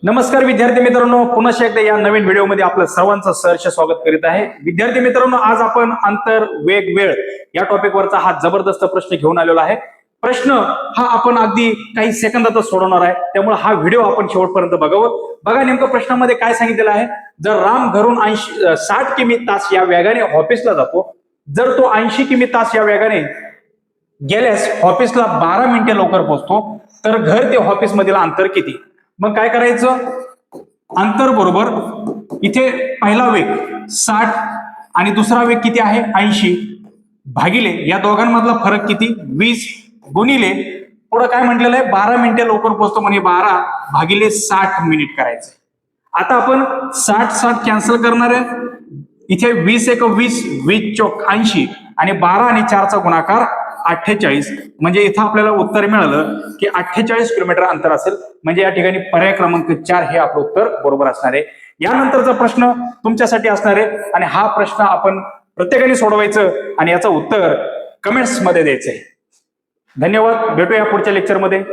नमस्कार विद्यार्थी मित्रांनो, पुन्हा एकदा या नवीन व्हिडिओमध्ये आपलं सर्वांचं सहर्ष स्वागत करीत आहे. विद्यार्थी मित्रांनो, आज आपण अंतर, वेग, वेळ या टॉपिकवरचा हा जबरदस्त प्रश्न घेऊन आलेलो आहे. प्रश्न हा आपण अगदी काही सेकंदातच सोडवणार आहे, त्यामुळे हा व्हिडिओ आपण शेवटपर्यंत बघावं. बघा नेमकं प्रश्नामध्ये काय सांगितलेलं आहे. जर राम घरून 60 किमी तास या वेगाने ऑफिसला जातो, जर तो 80 किमी तास या वेगाने गेल्यास ऑफिसला 12 मिनिटे लवकर पोहोचतो, तर घर ते ऑफिस मधील अंतर किती? मग काय करायचं? अंतर बरोबर इथे पहिला वेग 60 आणि दुसरा वेग किती आहे 80 भागिले या दोघांमधला फरक किती 20 गुणिले पुढे काय म्हटलेलं आहे 12 मिनिटे लवकर पोहोचतो म्हणजे 12 भागिले 60 मिनिट करायचं. आता आपण 60 कॅन्सल करणार आहे. इथे 20 एक 20 20 चौक 80 आणि 12 आणि 4 चा गुणाकार 48 म्हणजे इथं आपल्याला उत्तर मिळालं की 48 किलोमीटर अंतर असेल. म्हणजे या ठिकाणी पर्याय क्रमांक 4 हे आपलं उत्तर बरोबर असणार आहे. यानंतरचा प्रश्न तुमच्यासाठी असणार आहे आणि हा प्रश्न आपण प्रत्येकाने सोडवायचं आणि याचं उत्तर कमेंट्स मध्ये द्यायचंय. धन्यवाद. भेटूया पुढच्या लेक्चरमध्ये.